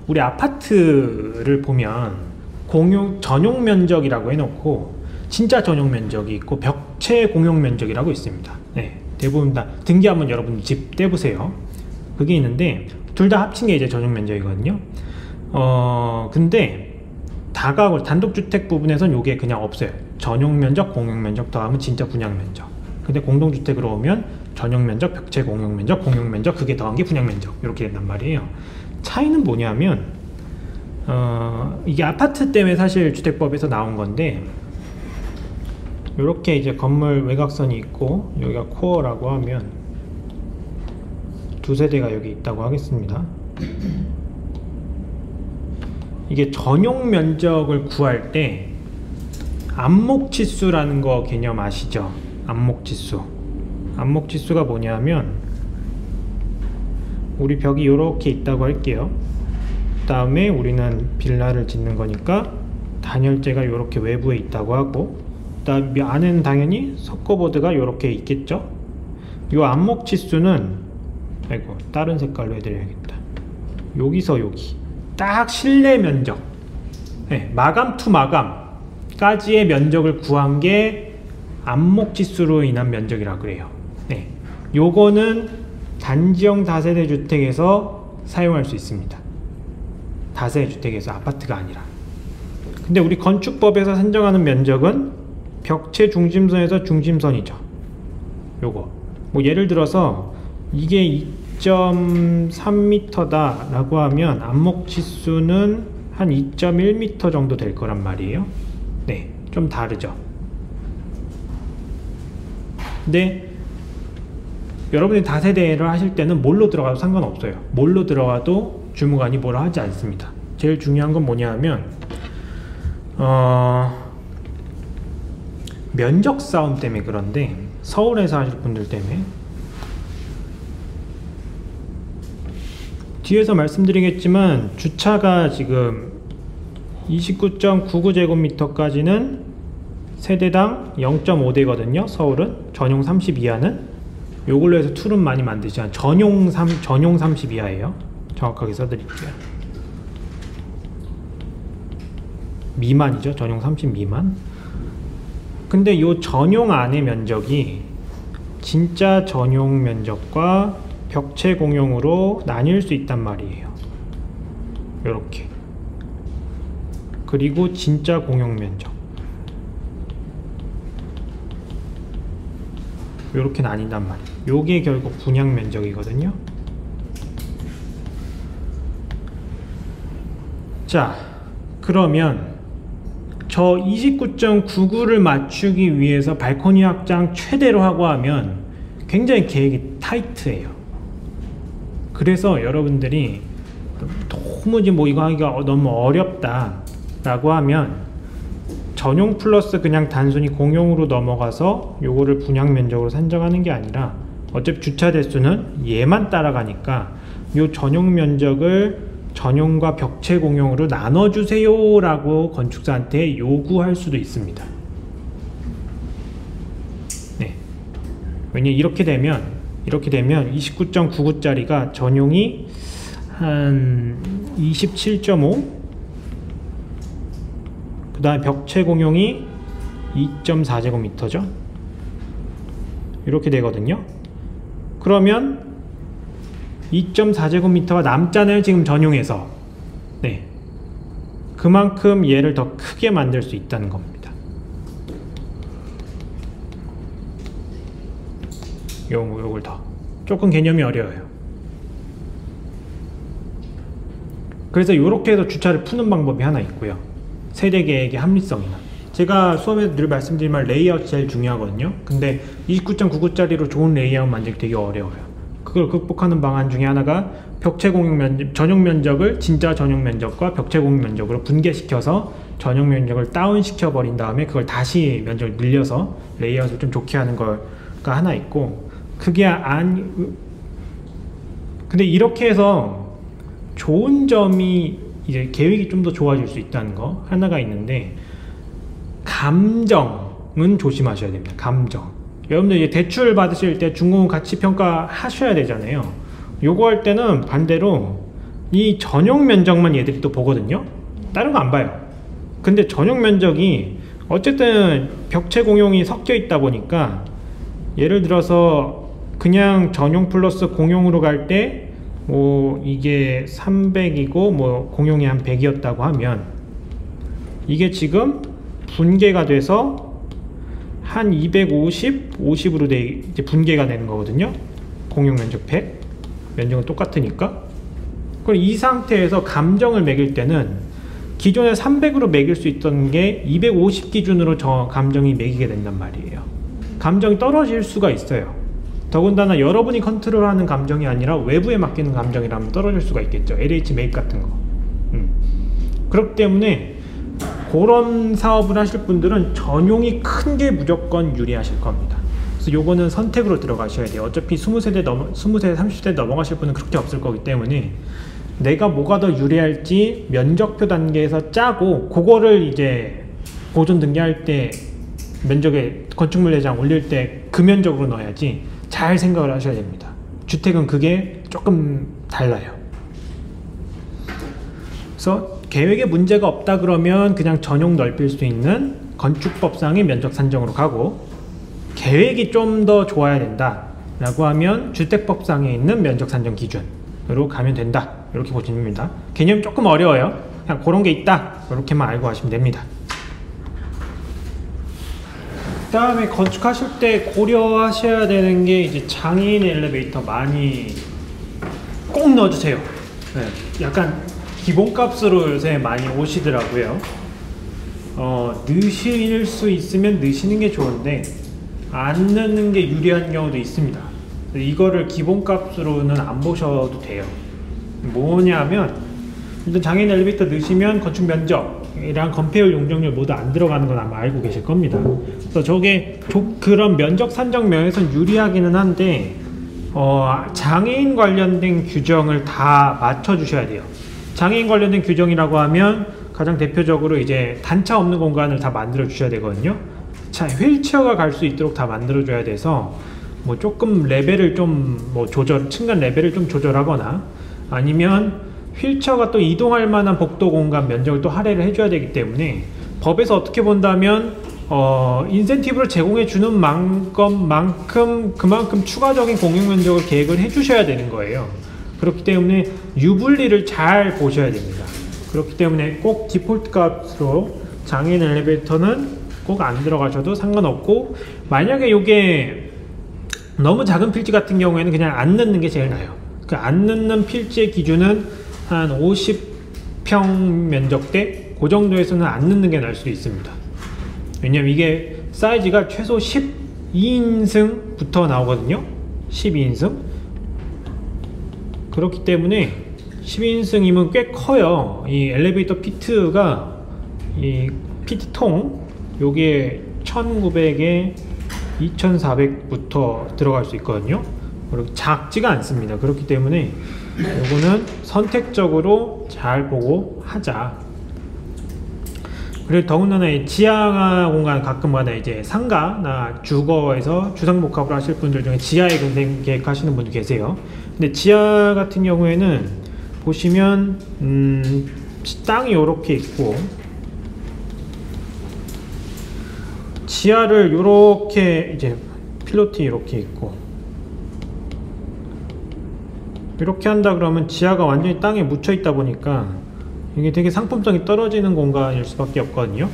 우리 아파트를 보면 전용 면적이라고 해놓고 진짜 전용 면적이 있고 벽체 공용 면적이라고 있습니다. 네, 대부분 다 등기 한번 여러분 집 떼보세요. 그게 있는데 둘 다 합친 게 이제 전용 면적이거든요. 근데 다가구 단독주택 부분에선 요게 그냥 없어요. 전용 면적, 공용 면적 더하면 진짜 분양 면적. 근데 공동주택으로 오면 전용 면적, 벽체 공용 면적, 공용 면적 그게 더한 게 분양 면적 이렇게 된단 말이에요. 차이는 뭐냐면 이게 아파트 때문에 사실 주택법에서 나온 건데 이렇게 이제 건물 외곽선이 있고 여기가 코어라고 하면 두 세대가 여기 있다고 하겠습니다. 이게 전용 면적을 구할 때 안목지수라는 거 개념 아시죠? 안목지수. 안목지수가 뭐냐면 우리 벽이 이렇게 있다고 할게요. 그 다음에 우리는 빌라를 짓는 거니까 단열재가 이렇게 외부에 있다고 하고 그 다음에 안에는 당연히 석고보드가 이렇게 있겠죠. 이 안목지수는 아이고 다른 색깔로 해드려야겠다. 여기서 여기 딱 실내 면적, 네, 마감 투 마감까지의 면적을 구한 게 안목지수로 인한 면적이라고 그래요. 네, 요거는 단지형 다세대 주택에서 사용할 수 있습니다. 다세대 주택에서, 아파트가 아니라. 근데 우리 건축법에서 산정하는 면적은 벽체 중심선에서 중심선이죠. 요거 뭐 예를 들어서 이게 2.3m다 라고 하면 안목지수는 한 2.1m 정도 될 거란 말이에요. 네, 좀 다르죠. 근데 여러분이 다세대를 하실 때는 뭘로 들어가도 상관없어요. 뭘로 들어가도 주무관이 뭐라 하지 않습니다. 제일 중요한 건 뭐냐 하면 면적 싸움 때문에 그런데, 서울에서 하실 분들 때문에 뒤에서 말씀드리겠지만 주차가 지금 29.99제곱미터까지는 세대당 0.5대거든요. 서울은 전용 30 이하는 요걸로 해서 툴은 많이 만드시잖아요. 전용 30 이하예요. 정확하게 써드릴게요. 미만이죠. 전용 30 미만. 근데 요 전용 안의 면적이 진짜 전용 면적과 벽체 공용으로 나뉠 수 있단 말이에요. 요렇게. 그리고 진짜 공용 면적 요렇게 나뉜단 말이에요. 요게 결국 분양 면적이거든요. 자, 그러면 저 29.99를 맞추기 위해서 발코니 확장 최대로 하고 하면 굉장히 계획이 타이트해요. 그래서 여러분들이 도무지 뭐 이거 하기가 너무 어렵다 라고 하면 전용 플러스 그냥 단순히 공용으로 넘어가서 요거를 분양 면적으로 산정하는 게 아니라 어차피 주차 대수는 얘만 따라가니까 요 전용 면적을 전용과 벽체 공용으로 나눠주세요 라고 건축사한테 요구할 수도 있습니다. 네. 왜냐 이렇게 되면 29.99짜리가 전용이 한 27.5, 그 다음에 벽체 공용이 2.4제곱미터죠. 이렇게 되거든요. 그러면 2.4제곱미터가 남잖아요. 지금 전용에서. 네. 그만큼 얘를 더 크게 만들 수 있다는 겁니다. 요걸 더. 조금 개념이 어려워요. 그래서 이렇게 해서 주차를 푸는 방법이 하나 있고요. 세대 계획의 합리성이나. 제가 수업에서 늘 말씀드리면 레이아웃이 제일 중요하거든요. 근데 29.99짜리로 좋은 레이아웃 만들기 되게 어려워요. 그걸 극복하는 방안 중에 하나가 벽체 공용 면적, 전용 면적을 진짜 전용 면적과 벽체 공용 면적으로 분개시켜서 전용 면적을 다운시켜 버린 다음에 그걸 다시 면적을 늘려서 레이아웃을 좀 좋게 하는 거가 하나 있고, 그게 근데 이렇게 해서 좋은 점이 이제 계획이 좀 더 좋아질 수 있다는 거 하나가 있는데, 감정은 조심하셔야 됩니다. 감정. 여러분들 이제 대출 받으실 때 중공 가치 평가 하셔야 되잖아요. 요거 할 때는 반대로 이 전용 면적만 얘들이 또 보거든요. 다른 거 안 봐요. 근데 전용 면적이 어쨌든 벽체 공용이 섞여 있다 보니까, 예를 들어서 그냥 전용 플러스 공용으로 갈 때 뭐 이게 300이고 뭐 공용이 한 100이었다고 하면, 이게 지금 분계가 돼서 한 250, 50으로 이제 분계가 되는 거거든요. 공용 면적 100, 면적은 똑같으니까. 그럼 이 상태에서 감정을 매길 때는 기존에 300으로 매길 수 있던 게 250 기준으로 저 감정이 매기게 된단 말이에요. 감정이 떨어질 수가 있어요. 더군다나 여러분이 컨트롤하는 감정이 아니라 외부에 맡기는 감정이라면 떨어질 수가 있겠죠. LH 매입 같은 거. 그렇기 때문에 그런 사업을 하실 분들은 전용이 큰 게 무조건 유리하실 겁니다. 그래서 요거는 선택으로 들어가셔야 돼요. 어차피 20세대, 30세대 넘어가실 분은 그렇게 없을 거기 때문에 내가 뭐가 더 유리할지 면적표 단계에서 짜고, 그거를 이제 보존 등기할 때 면적에 건축물 내장 올릴 때 그 면적으로 넣어야지 잘 생각을 하셔야 됩니다. 주택은 그게 조금 달라요. 그래서 계획에 문제가 없다 그러면 그냥 전용 넓힐 수 있는 건축법상의 면적 산정으로 가고, 계획이 좀 더 좋아야 된다 라고 하면 주택법상에 있는 면적 산정 기준으로 가면 된다, 이렇게 보시면 됩니다. 개념이 조금 어려워요. 그냥 그런 게 있다, 이렇게만 알고 가시면 됩니다. 그 다음에 건축하실 때 고려하셔야 되는 게 이제 장애인 엘리베이터 많이 꼭 넣어주세요. 네, 약간 기본값으로 요새 많이 오시더라고요. 넣으실 수 있으면 넣으시는 게 좋은데 안 넣는 게 유리한 경우도 있습니다. 이거를 기본값으로는 안 보셔도 돼요. 뭐냐면, 일단 장애인 엘리베이터 넣으시면 건축 면적이랑 건폐율, 용적률 모두 안 들어가는 건 아마 알고 계실 겁니다. 그래서 저게 그런 면적 산정 면에서는 유리하기는 한데, 장애인 관련된 규정을 다 맞춰 주셔야 돼요. 장애인 관련된 규정이라고 하면 가장 대표적으로 이제 단차 없는 공간을 다 만들어 주셔야 되거든요. 자, 휠체어가 갈 수 있도록 다 만들어 줘야 돼서 뭐 조금 레벨을 좀 층간 레벨을 좀 조절하거나, 아니면 휠체어가 또 이동할 만한 복도 공간 면적을 또 할애를 해줘야 되기 때문에, 법에서 어떻게 본다면 인센티브를 제공해 주는 그만큼 추가적인 공용 면적을 계획을 해 주셔야 되는 거예요. 그렇기 때문에 유불리를 잘 보셔야 됩니다. 그렇기 때문에 꼭 디폴트 값으로 장애인 엘리베이터는 꼭 안 들어가셔도 상관없고, 만약에 이게 너무 작은 필지 같은 경우에는 그냥 안 넣는 게 제일 나아요. 그 안 넣는 필지의 기준은 한 50평 면적대, 그 정도에서는 안 넣는 게 나을 수도 있습니다. 왜냐면 이게 사이즈가 최소 12인승부터 나오거든요. 12인승. 그렇기 때문에 12인승이면 꽤 커요. 이 엘리베이터 피트가, 이 피트통 요게 1900에 2400부터 들어갈 수 있거든요. 그리고 작지가 않습니다. 그렇기 때문에 요거는 선택적으로 잘 보고 하자. 그리고 더군다나 지하 공간 가끔마다 이제 상가나 주거에서 주상복합을 하실 분들 중에 지하에 계획하시는 분들 계세요. 근데 지하 같은 경우에는 보시면 땅이 이렇게 있고, 지하를 이렇게 이제 필로티 이렇게 있고, 이렇게 한다 그러면 지하가 완전히 땅에 묻혀 있다 보니까 이게 되게 상품성이 떨어지는 공간일 수밖에 없거든요.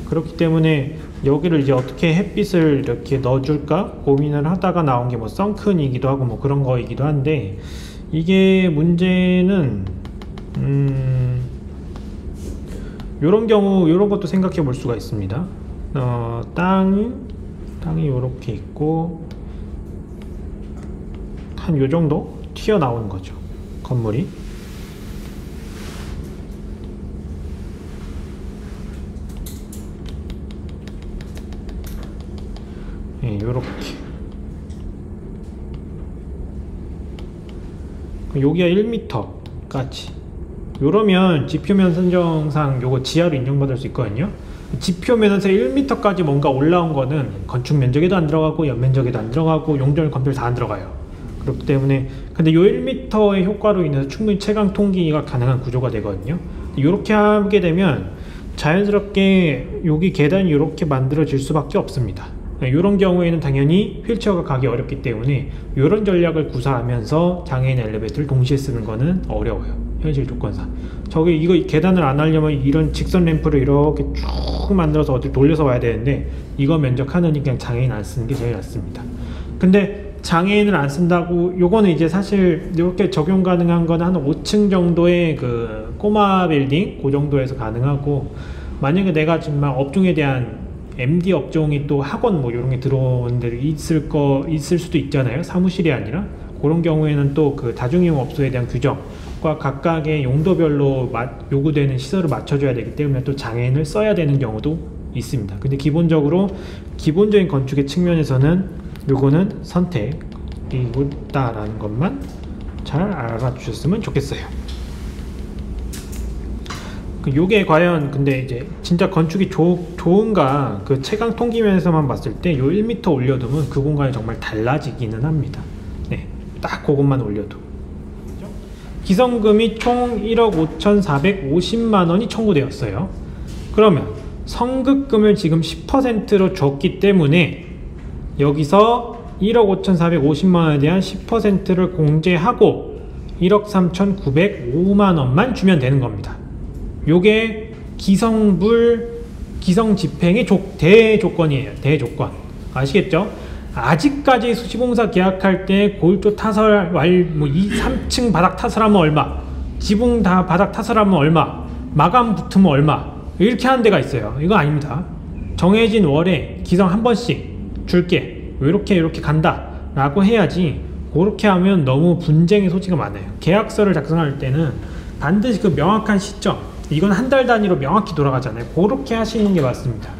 그렇기 때문에 여기를 이제 어떻게 햇빛을 이렇게 넣어줄까 고민을 하다가 나온 게 뭐 썬큰이기도 하고 뭐 그런 거이기도 한데, 이게 문제는 요런 경우 요런 것도 생각해 볼 수가 있습니다. 땅이 요렇게 있고 한 요 정도 튀어나오는 거죠, 건물이. 예, 요렇게. 여기가 1m까지. 요러면 지표면 선정상 요거 지하로 인정받을 수 있거든요. 지표면에서 1m까지 뭔가 올라온 거는 건축 면적에도 안 들어가고 연면적에도 안 들어가고 용적률 건폐율 다 안 들어가요. 그렇기 때문에 근데 요 1m의 효과로 인해서 충분히 채광 통기가 가능한 구조가 되거든요. 이렇게 하게 되면 자연스럽게 여기 계단이 이렇게 만들어질 수밖에 없습니다. 이런 경우에는 당연히 휠체어가 가기 어렵기 때문에 이런 전략을 구사하면서 장애인 엘리베이터를 동시에 쓰는 거는 어려워요. 현실 조건상. 저기 이거 계단을 안 하려면 이런 직선 램프를 이렇게 쭉 만들어서 어디 돌려서 와야 되는데 이거 면적하느니 그냥 장애인 안 쓰는 게 제일 낫습니다. 근데 장애인을 안 쓴다고 요거는 이제 사실 이렇게 적용 가능한 건 한 5층 정도의 그 꼬마 빌딩 그 정도에서 가능하고, 만약에 내가 정말 업종에 대한 MD 업종이 또 학원 뭐 이런 게 들어오는 데 있을 수도 있잖아요. 사무실이 아니라. 그런 경우에는 또 그 다중이용 업소에 대한 규정과 각각의 용도별로 요구되는 시설을 맞춰줘야 되기 때문에 또 장애인을 써야 되는 경우도 있습니다. 근데 기본적인 건축의 측면에서는 요거는 선택이다라는 것만 잘 알아주셨으면 좋겠어요. 요게 과연 근데 이제 진짜 건축이 좋은가, 그 채광 통기면에서만 봤을 때 요 1m 올려두면 그 공간이 정말 달라지기는 합니다. 네, 딱 그것만 올려도. 기성금이 총 1억 5,450만원이 청구되었어요. 그러면 성급금을 지금 10%로 줬기 때문에 여기서 1억 5,450만원에 대한 10%를 공제하고 1억 3,905만원만 주면 되는 겁니다. 요게 기성집행의 대조건이에요. 대조건. 아시겠죠? 아직까지 수시공사 계약할 때 골조 타설 3층 바닥 타설하면 얼마, 지붕 다 바닥 타설하면 얼마, 마감 붙으면 얼마, 이렇게 하는 데가 있어요. 이거 아닙니다. 정해진 월에 기성 한 번씩 줄게, 이렇게 간다 라고 해야지. 그렇게 하면 너무 분쟁의 소지가 많아요. 계약서를 작성할 때는 반드시 그 명확한 시점, 이건 한 달 단위로 명확히 돌아가잖아요. 그렇게 하시는 게 맞습니다.